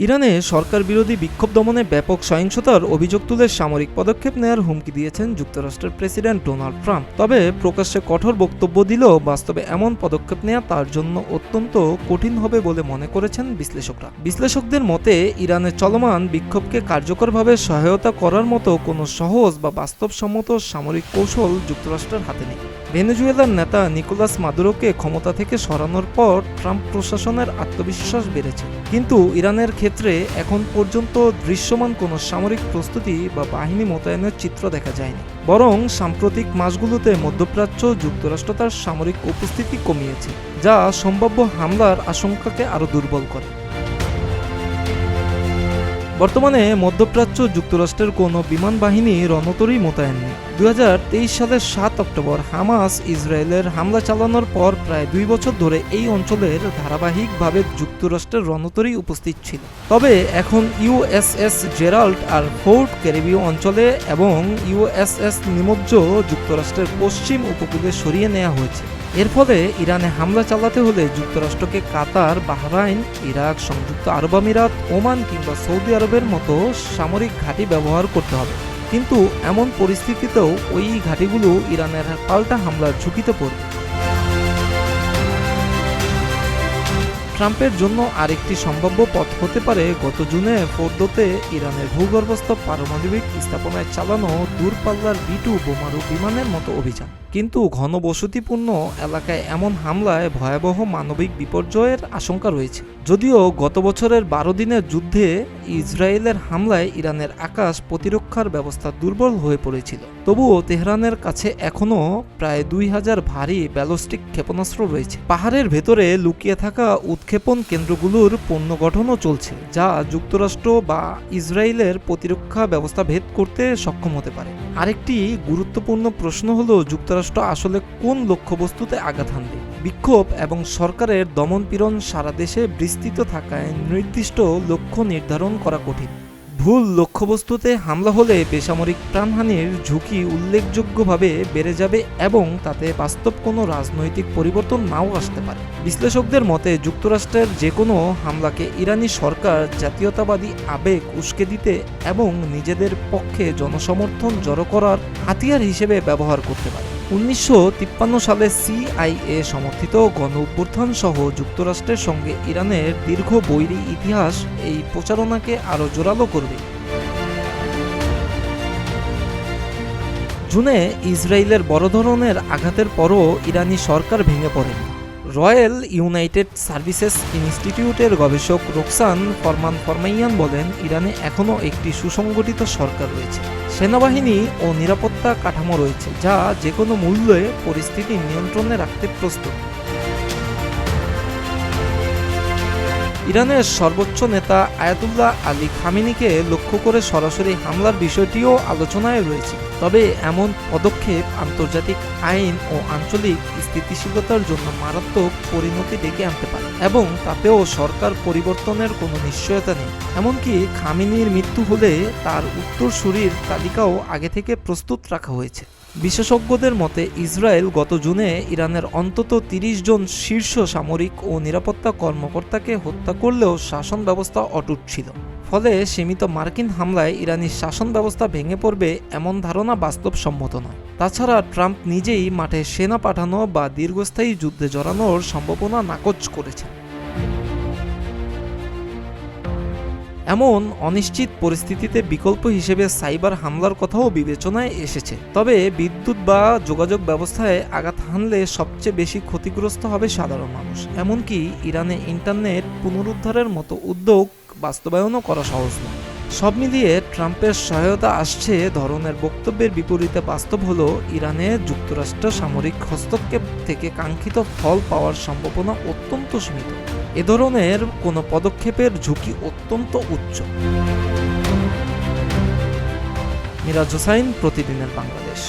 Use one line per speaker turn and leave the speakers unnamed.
ইরানে সরকার বিরোধী বিক্ষোভ দমনে ব্যাপক সহিংসতার অভিযোগ তুলে সামরিক পদক্ষেপ নেয়ার হুমকি দিয়েছেন যুক্তরাষ্ট্রের প্রেসিডেন্ট ডোনাল্ড ট্রাম্প। তবে প্রকাশ্যে কঠোর বক্তব্য দিলেও বাস্তবে এমন পদক্ষেপ নেওয়া তার জন্য অত্যন্ত কঠিন হবে বলে মনে করেছেন বিশ্লেষকরা। বিশ্লেষকদের মতে ইরানের চলমান বিক্ষোভকে কার্যকরভাবে সহায়তা করার মতো কোনো সহজ বা বাস্তবসম্মত সামরিক কৌশল যুক্তরাষ্ট্রের হাতে নেই। ভেনেজুয়েলার নেতা নিকোলাস মাদুরোকে ক্ষমতা থেকে সরানোর পর ট্রাম্প প্রশাসনের আত্মবিশ্বাস বেড়েছে, কিন্তু ইরানের ক্ষেত্রে এখন পর্যন্ত দৃশ্যমান কোনো সামরিক প্রস্তুতি বা বাহিনী মোতায়েনের চিত্র দেখা যায়নি। বরং সাম্প্রতিক মাসগুলোতে মধ্যপ্রাচ্য যুক্তরাষ্ট্র তার সামরিক উপস্থিতি কমিয়েছে, যা সম্ভাব্য হামলার আশঙ্কাকে আরও দুর্বল করে। বর্তমানে মধ্যপ্রাচ্য যুক্তরাষ্ট্রের কোনো বিমান বাহিনী রণতরী মোতায়েন নেই। 2023 সালের 7 অক্টোবর হামাস ইসরায়েলের হামলা চালানোর পর প্রায় 2 বছর ধরে এই অঞ্চলের ধারাবাহিকভাবে যুক্তরাষ্ট্রের রণতরী উপস্থিত ছিল। তবে এখন ইউএসএস জেরাল্ড আর ফোর্ট ক্যারিবীয় অঞ্চলে এবং ইউএসএস নিমজ্জ যুক্তরাষ্ট্রের পশ্চিম উপকূলে সরিয়ে নেওয়া হয়েছে। এর ফলে ইরানে হামলা চালাতে হলে যুক্তরাষ্ট্রকে কাতার, বাহরাইন, ইরাক, সংযুক্ত আরব আমিরাত, ওমান কিংবা সৌদি আরবের মতো সামরিক ঘাঁটি ব্যবহার করতে হবে। কিন্তু এমন পরিস্থিতিতেও ওই ঘাঁটিগুলো ইরানের পাল্টা হামলার ঝুঁকিতে পড়বে। ট্রাম্পের জন্য আরেকটি সম্ভাব্য পথ হতে পারে গত জুনে ফোর্দোতে ইরানের ভূগর্ভস্থ পারমাণবিক স্থাপনায় চালানো দূরপাল্লার B-2 বোমারু বিমানের মতো অভিযান। কিন্তু ঘনবসতিপূর্ণ এলাকায় এমন হামলায় ভয়াবহ মানবিক বিপর্যয়ের আশঙ্কা রয়েছে। যদিও গত বছরের 12 দিনের যুদ্ধে ইসরায়েলের হামলায় ইরানের আকাশ প্রতিরক্ষার ব্যবস্থা দুর্বল হয়ে পড়েছিল, তবুও তেহরানের কাছে এখনও প্রায় 2000 ভারী ব্যালিস্টিক ক্ষেপণাস্ত্র রয়েছে। পাহাড়ের ভেতরে লুকিয়ে থাকা উৎক্ষেপণ কেন্দ্রগুলোর পুনর্গঠনও চলছে, যা যুক্তরাষ্ট্র বা ইসরায়েলের প্রতিরক্ষা ব্যবস্থা ভেদ করতে সক্ষম হতে পারে। আরেকটি গুরুত্বপূর্ণ প্রশ্ন হলো যুক্তরাষ্ট্র আসলে কোন লক্ষ্যবস্তুতে আঘাত হানবে। বিক্ষোভ এবং সরকারের দমনপীড়ন সারা দেশে বিস্তৃত থাকায় নির্দিষ্ট লক্ষ্য নির্ধারণ করা কঠিন। ভুল লক্ষ্যবস্তুতে হামলা হলে বেসামরিক প্রাণহানির ঝুঁকি উল্লেখযোগ্যভাবে বেড়ে যাবে এবং তাতে বাস্তব কোনো রাজনৈতিক পরিবর্তন নাও আসতে পারে। বিশ্লেষকদের মতে যুক্তরাষ্ট্রের যে কোনো হামলাকে ইরানি সরকার জাতীয়তাবাদী আবেগ উস্কে দিতে এবং নিজেদের পক্ষে জনসমর্থন জড়ো করার হাতিয়ার হিসেবে ব্যবহার করতে পারে। 1953 সালে CIA সমর্থিত গণ-অভ্যুত্থান সহ যুক্তরাষ্ট্রের সঙ্গে ইরানের দীর্ঘ বৈরী ইতিহাস এই প্রচারণাকে আরও জোরালো করবে। জুনে ইসরায়েলের বড় ধরনের আঘাতের পরও ইরানি সরকার ভেঙে পড়েনি। রয়্যাল ইউনাইটেড সার্ভিসেস ইনস্টিটিউটের গবেষক রোকসান ফরমাইয়ান বলেন, ইরানে এখনও একটি সুসংগঠিত সরকার রয়েছে, সেনাবাহিনী ও নিরাপত্তা কাঠামো রয়েছে, যা যে কোনো মূল্যে পরিস্থিতি নিয়ন্ত্রণে রাখতে প্রস্তুত। ইরানের সর্বোচ্চ নেতা আয়াতুল্লাহ আলী খামেনিকে লক্ষ্য করে সরাসরি হামলার বিষয়টিও আলোচনায় রয়েছে। তবে এমন পদক্ষেপ আন্তর্জাতিক আইন ও আঞ্চলিক স্থিতিশীলতার জন্য মারাত্মক পরিণতি ডেকে আনতে পারে এবং তাতেও সরকার পরিবর্তনের কোনো নিশ্চয়তা নেই। এমনকি খামেনির মৃত্যু হলে তার উত্তরসূরির তালিকাও আগে থেকে প্রস্তুত রাখা হয়েছে। বিশেষজ্ঞদের মতে ইসরায়েল গত জুনে ইরানের অন্তত 30 জন শীর্ষ সামরিক ও নিরাপত্তা কর্মকর্তাকে হত্যা করলেও শাসন ব্যবস্থা অটুট ছিল। ফলে সীমিত মার্কিন হামলায় ইরানি শাসন ব্যবস্থা ভেঙে পড়বে এমন ধারণা বাস্তবসম্মত নয়। তাছাড়া ট্রাম্প নিজেই মাঠে সেনা পাঠানো বা দীর্ঘস্থায়ী যুদ্ধে জড়ানোর সম্ভাবনা নাকচ করেছেন। এমন অনিশ্চিত পরিস্থিতিতে বিকল্প হিসেবে সাইবার হামলার কথাও বিবেচনায় এসেছে। তবে বিদ্যুৎ বা যোগাযোগ ব্যবস্থায় আঘাত হানলে সবচেয়ে বেশি ক্ষতিগ্রস্ত হবে সাধারণ মানুষ। এমনকি ইরানে ইন্টারনেট পুনরুদ্ধারের মতো উদ্যোগ বাস্তবায়নও করা সহজ নয়। সব মিলিয়ে ট্রাম্পের সহায়তা আসছে ধরনের বক্তব্যের বিপরীতে বাস্তব হলো ইরানে যুক্তরাষ্ট্র সামরিক হস্তক্ষেপ থেকে কাঙ্ক্ষিত ফল পাওয়ার সম্ভাবনা অত্যন্ত সীমিত। এ ধরনের কোনো পদক্ষেপের ঝুঁকি অত্যন্ত উচ্চ। মিরাজ হোসাইন, প্রতিদিনের বাংলাদেশ।